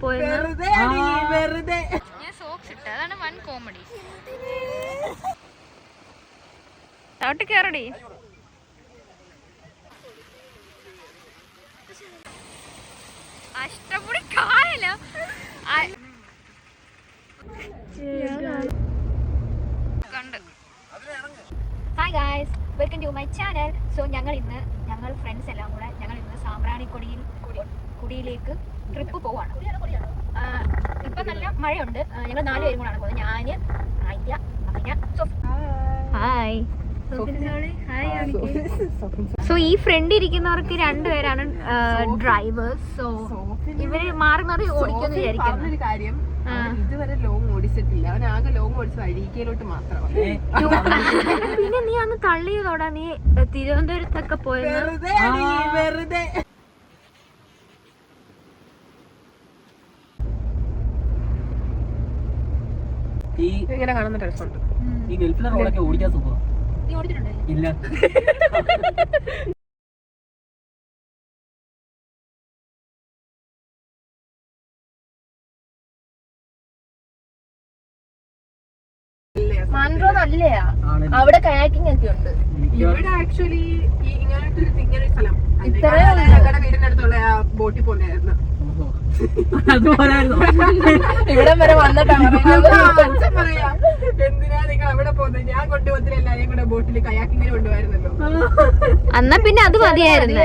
പോയത്. ഞാൻ സോക്സ് ഇട്ട അതാണ് വൺ കോമഡി. ചവിട്ടി കയറടി. അഷ്ടമുടി കായല. Hi guys, welcome to my channel. So ഞങ്ങൾ ഫ്രണ്ട്സ് എല്ലാം കൂടെ ഇന്ന് സാമ്പ്രാണിക്കുടിയിലേക്ക് ട്രിപ്പ് പോവാണ്. ഇപ്പം നല്ല മഴയുണ്ട്. ഞങ്ങൾ 4 പേരും കൂടാണ് പോകുന്നത്. ഞാൻ, ആയില്ല, ഹായ്. സോ ഈ ഫ്രണ്ട് ഇരിക്കുന്നവർക്ക് 2 പേരാണ് ഡ്രൈവേഴ്സ്. സോ ഇവര് മാറി മാറി ഓടിക്കുമെന്ന് വിചാരിക്കുന്നു. കാര്യം ഇതുവരെ ലോങ് ഓടിച്ചിട്ടില്ല. അവൻ ആകെ ലോങ് ഓടിച്ചത് അഴീക്കയിലോട്ട് മാത്രമാണ്. പിന്നെ നീ അന്ന് തള്ളിയതോടാ നീ തിരുവനന്തപുരത്തൊക്കെ പോയത്. വെറുതെ ഇങ്ങനെ കാണുന്ന രസമുണ്ട്. ഈ ഗൾഫിലെ റോഡൊക്കെ ഓടിക്കാൻ സുഖം. നീ ഓടിച്ചിട്ടുണ്ടോ? ഇല്ല. മാൻഡ്രോ നല്ലയാ. അവിടെ കയാക്കിംഗ് ഒക്കെ ഉണ്ട്. ഇവിടെ ആക്ച്വലി ഇങ്ങനെ സ്ഥലം ഞങ്ങളുടെ വീടിനടുത്തുള്ള ആ ബോട്ടിൽ പോലെയായിരുന്നു. ഇവിടെ വരെ വന്നിട്ടാണ് പറയാ, എന്തിനാ നിങ്ങൾ അവിടെ പോകുന്നത്? ഞാൻ കൊണ്ടുപോകത്തില്ല എല്ലാരെയും കൂടെ ബോട്ടിൽ കയാക്കിങ്ങിന് കൊണ്ടുപോയിരുന്നല്ലോ. എന്നാ പിന്നെ അത് മതിയായിരുന്നു.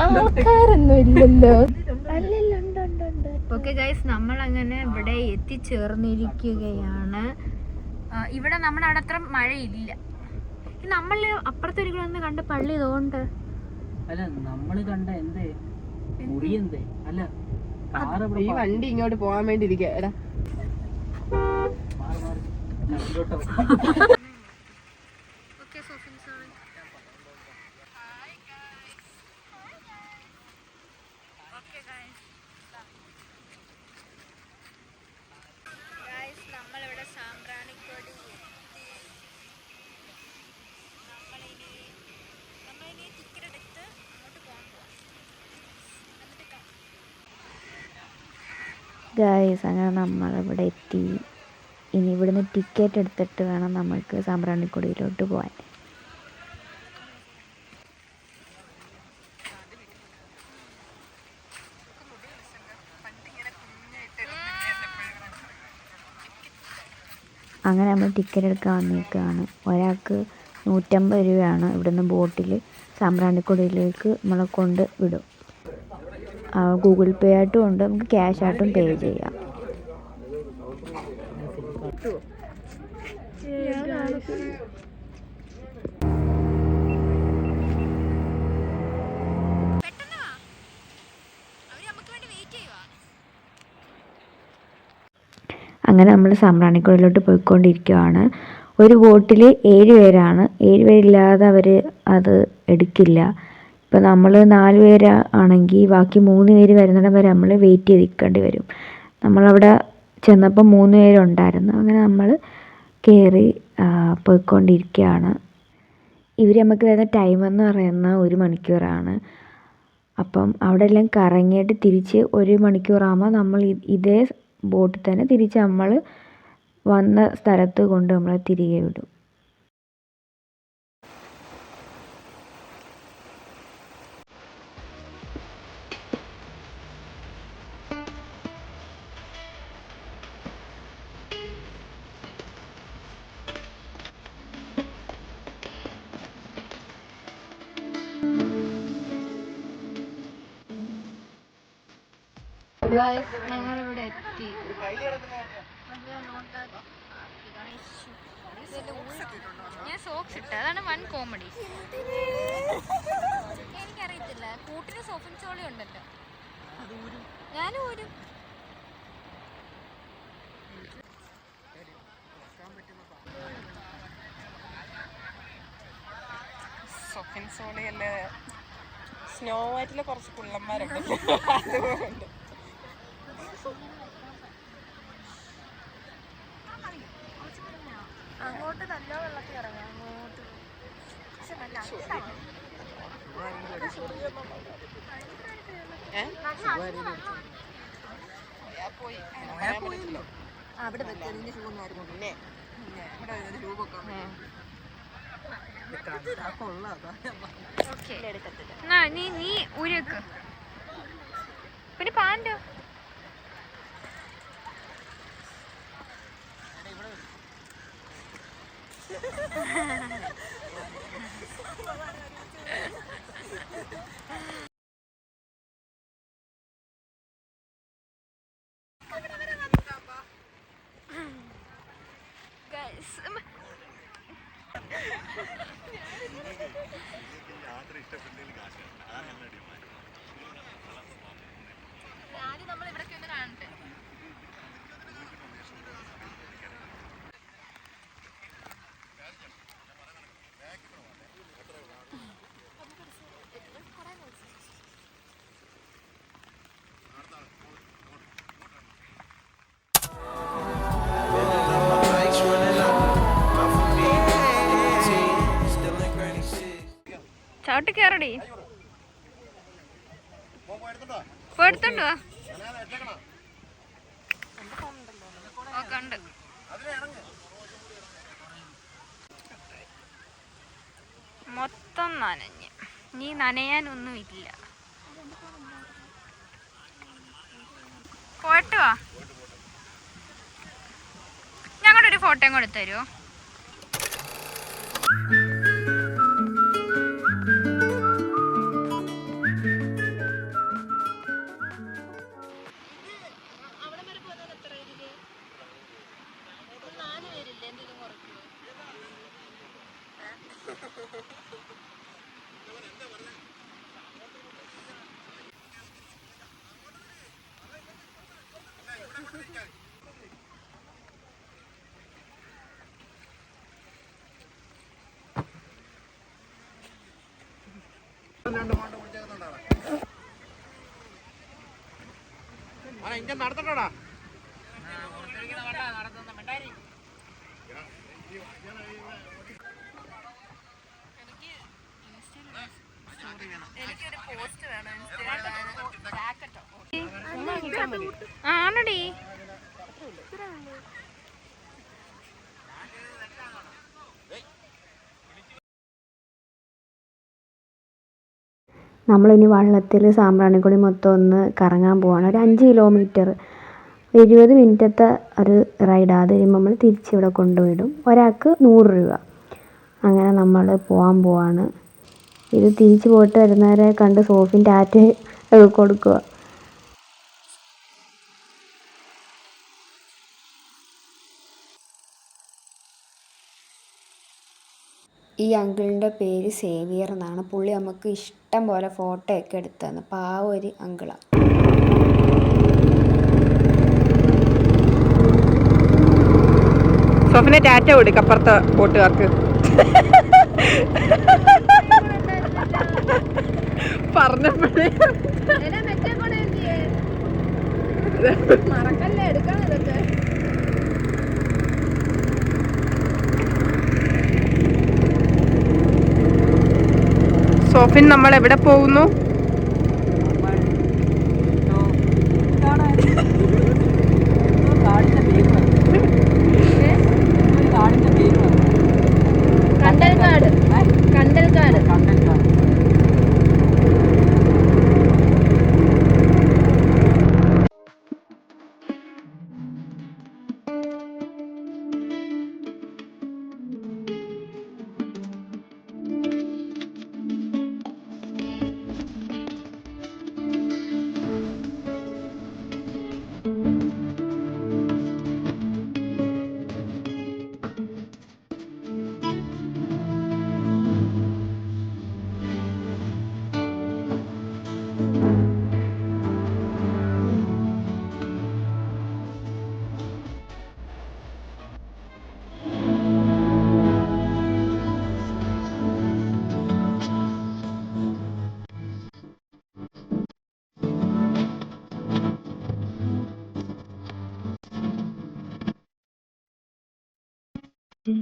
ആൾക്കാരൊന്നും ഇല്ലല്ലോ. ഓക്കെ ഗൈസ്, നമ്മൾ അങ്ങനെ ഇവിടെ എത്തിച്ചേർന്നിരിക്കുകയാണ്. ഇവിടെ നമ്മുടെ അവിടെ അത്ര മഴയില്ല. നമ്മൾ അപ്പുറത്തൊരു ഒന്ന് കണ്ട പള്ളി ഇതുകൊണ്ട് അല്ല നമ്മള് കണ്ട എന്തേ അല്ല ഈ വണ്ടി ഇങ്ങോട്ട് പോകാൻ വേണ്ടി ഇരിക്കുക. എടാ നമ്മളിവിടെ സാമ്പ്രാണിക്കൊടി നമ്മളിനി ടിക്കറ്റ് എടുത്ത് അങ്ങോട്ട് പോകാൻ പോവാം. ഗായ്സ്, അങ്ങനെ നമ്മളിവിടെ എത്തി. ഇനി ഇവിടുന്ന് ടിക്കറ്റ് എടുത്തിട്ട് വേണം നമ്മൾക്ക് സാമ്പ്രാണിക്കൊടിയിലോട്ട് പോകാൻ. അങ്ങനെ നമ്മൾ ടിക്കറ്റ് എടുക്കാൻ വന്നേക്കാണ്. ഒരാൾക്ക് 150 രൂപയാണ് ഇവിടുന്ന് ബോട്ടിൽ സാമ്പ്രാണിക്കൊടിയിലേക്ക് നമ്മളെ കൊണ്ട് വിടും. ഗൂഗിൾ പേ ആയിട്ടും ഉണ്ട്, നമുക്ക് ക്യാഷ് ആയിട്ടും പേ ചെയ്യാം. അങ്ങനെ നമ്മൾ സാമ്പ്രാണിക്കൊടിയിലോട്ട് പോയിക്കൊണ്ടിരിക്കുകയാണ്. ഒരു ബോട്ടിൽ 7 പേരാണ്. 7 പേരില്ലാതെ അവർ അത് എടുക്കില്ല. ഇപ്പോൾ നമ്മൾ 4 പേര് ആണെങ്കിൽ ബാക്കി 3 പേര് വരുന്നിടം വരെ നമ്മൾ വെയിറ്റ് ചെയ്ത് നിൽക്കേണ്ടി വരും. നമ്മളവിടെ ചെന്നപ്പോൾ 3 പേരുണ്ടായിരുന്നു. അങ്ങനെ നമ്മൾ കയറി പോയിക്കൊണ്ടിരിക്കുകയാണ്. ഇവർ നമുക്ക് തരുന്ന ടൈം എന്ന് പറയുന്ന 1 മണിക്കൂറാണ്. അപ്പം അവിടെ എല്ലാം കറങ്ങിയിട്ട് തിരിച്ച് 1 മണിക്കൂറാകുമ്പോൾ നമ്മൾ ഇതേ ബോട്ടിൽ തന്നെ തിരിച്ച് നമ്മൾ വന്ന സ്ഥലത്ത് കൊണ്ട് നമ്മളെ തിരികെ വിടും. ഞങ്ങളിവിടെ എത്തി. ഞാൻ സോക്സ് ഇട്ട അതാണ് വൺ കോമഡി. എനിക്കറിയത്തില്ല, കൂട്ടിന് സോഫൻ ചോളി ഉണ്ടല്ലോ, ഞാനും ഊരും. സോഫൻ സോളിയല്ലേ, സ്നോ വൈറ്റിലെ കുറച്ച് പിള്ളന്മാരുണ്ടല്ലോ അതുകൊണ്ട് അവിടെ വെച്ചതിന്റെ ഷൂ ഒന്നായിരുന്നു പിന്നെ ഇവിടെ ഷൂ വെക്കാൻ നീ ഊരിവെക്ക് പിന്നെ പാൻറ്റോ ആദ്യം നമ്മൾ ഇവിടൊക്കെ ഒന്ന് കാണട്ടെ. ചവിട്ടി കയറടി എടുത്തോണ്ടോ കണ്ട് മൊത്തം നനഞ്ഞ് നീ നനയാനൊന്നും ഇല്ല. പോയിട്ട് വാ, ഞങ്ങളുടെ ഒരു ഫോട്ടോയും കൂടെ തരുമോ? നടത്തണ്ടോടാ ആണടി നമ്മളിനി വള്ളത്തിൽ സാമ്പ്രാണിക്കൊടി മൊത്തം ഒന്ന് കറങ്ങാൻ പോവാണ്. ഒരു 5 കിലോമീറ്റർ 20 മിനിറ്റത്തെ ഒരു റൈഡ്. അത് കഴിയുമ്പോൾ നമ്മൾ തിരിച്ചിവിടെ കൊണ്ടുവിടും. ഒരാൾക്ക് 100 രൂപ. അങ്ങനെ നമ്മൾ പോകാൻ പോവാണ്. ഇത് തിരിച്ച് പോയിട്ട് വരുന്നവരെ കണ്ട് സോഫിൻ ടാറ്റ കൊടുക്കുക. ഈ അങ്കിളിൻ്റെ പേര് സേവിയർ എന്നാണ്. പുള്ളി നമുക്ക് ഇഷ്ടം പോലെ ഫോട്ടോ ഒക്കെ എടുത്തു തന്നു. പാവം ഒരു അങ്കിളാണ്. സോഫിനെ ടാറ്റ കൊടുക്ക അപ്പുറത്തെ ബോട്ടുകാർക്ക്. പറഞ്ഞപ്പോഴേ മറക്കല്ലേ എടുക്കണം ഇതൊക്കെ. സോഫിൻ നമ്മൾ എവിടെ പോകുന്നു? കണ്ടൽക്കാട്. കണ്ടൽക്കാട്. മസ്റ്റ്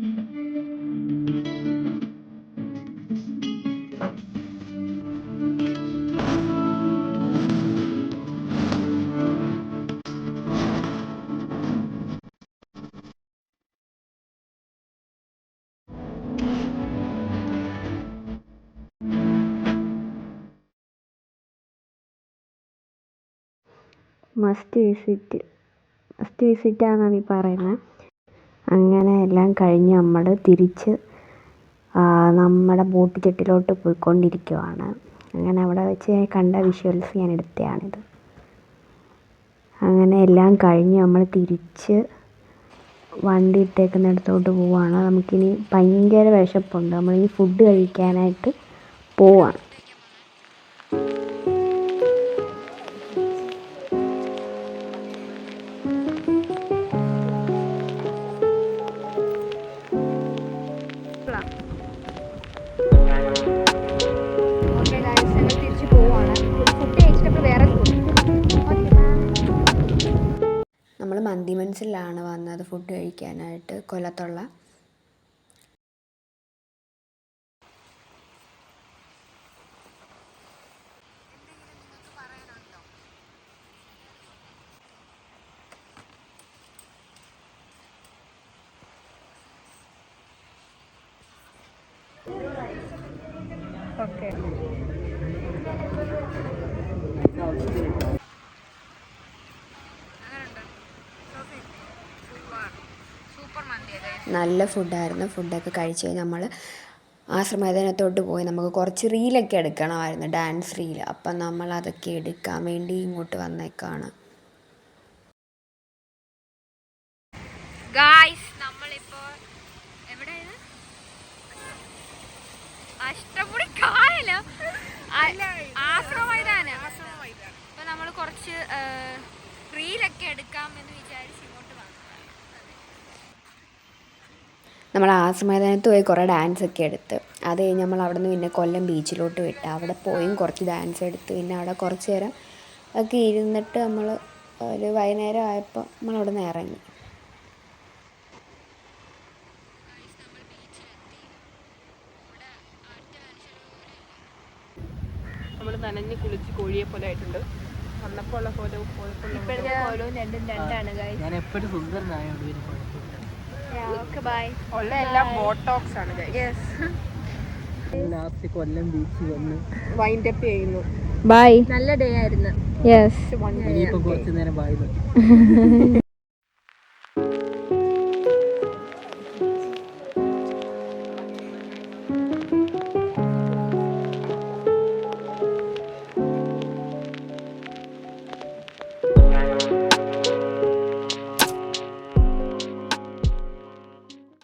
വിസിറ്റാണെന്നാണ് ഈ പറയുന്നത്. അങ്ങനെ എല്ലാം കഴിഞ്ഞ് നമ്മൾ തിരിച്ച് നമ്മുടെ ബോട്ട് ജെട്ടിലോട്ട് പോയിക്കൊണ്ടിരിക്കുവാണ്. അങ്ങനെ അവിടെ വെച്ച് കണ്ട വിഷ്വൽസ് ഞാൻ എടുത്തതാണിത്. അങ്ങനെ എല്ലാം കഴിഞ്ഞ് നമ്മൾ തിരിച്ച് വണ്ടി ഇട്ടേക്കുന്നിടത്തോട്ട് പോവുകയാണ്. നമുക്കിനി ഭയങ്കര വിശപ്പുണ്ട്. നമ്മളിനി ഫുഡ് കഴിക്കാനായിട്ട് പോവാണ്. തിരിച്ചു പോവാണ്. ഫുഡ് കഴിച്ചിട്ട് വേറെ നമ്മൾ മന്തി മനസ്സിലാണ് വന്നത് ഫുഡ് കഴിക്കാനായിട്ട്, കൊല്ലത്തുള്ള. നല്ല ഫുഡായിരുന്നു. ഫുഡൊക്കെ കഴിച്ച് കഴിഞ്ഞ് നമ്മൾ ആശ്രമമൈതാനത്തോട്ട് പോയി. നമുക്ക് കുറച്ച് റീലൊക്കെ എടുക്കണമായിരുന്നു, ഡാൻസ് റീൽ. അപ്പം നമ്മൾ അതൊക്കെ എടുക്കാൻ വേണ്ടി ഇങ്ങോട്ട് വന്നേക്കാണ്. ഗായ്സ്, നമ്മളിപ്പോൾ എവിടെയാണ്? അഷ്ടമുടി കായലോ, ആശ്രമമൈതാനം. അപ്പോൾ നമ്മൾ കുറച്ച് റീലൊക്കെ എടുക്കാമെന്ന് വിചാരിച്ച് ഇങ്ങോട്ട് വന്നതാണ്. നമ്മൾ ആശ്രമമൈതാനത്ത് പോയി കുറേ ഡാൻസൊക്കെ എടുത്ത് അത് കഴിഞ്ഞ് നമ്മൾ അവിടെ നിന്ന് പിന്നെ കൊല്ലം ബീച്ചിലോട്ട് വിട്ട് അവിടെ പോയും കുറച്ച് ഡാൻസ് എടുത്ത് പിന്നെ അവിടെ കുറച്ച് നേരം ഒക്കെ ഇരുന്നിട്ട് നമ്മൾ ഒരു വൈകുന്നേരം ആയപ്പോൾ നമ്മൾ അവിടെ നിന്ന് ഇറങ്ങി. നമ്മൾ നനഞ്ഞ് കുളിച്ച് കോഴിയെ പോലെ ആയിട്ടുണ്ട്. വന്നപ്പോൾ ഉള്ള ഫോട്ടോ ഇപ്പോഴത്തെ ഓരോന്നും രണ്ടും രണ്ടാണ് ഗായ്സ്. ഞാൻ എപ്പോഴും സുന്ദരനായോണ്ട് പിന്നെ കുഴപ്പമില്ല. Okay bye. ഉള്ള എല്ലാം ബോട്ടോക്സ് ആണ്. ലാസ്റ്റ് കൊല്ലം ബീച്ച് വന്ന് വൈൻഡ് അപ്പ് ചെയ്യുന്നു. ബൈ. നല്ല ഡേ ആയിരുന്നു. യെസ്. ഇനിയിപ്പോൾ കുറച്ച് നേരം ബായ്.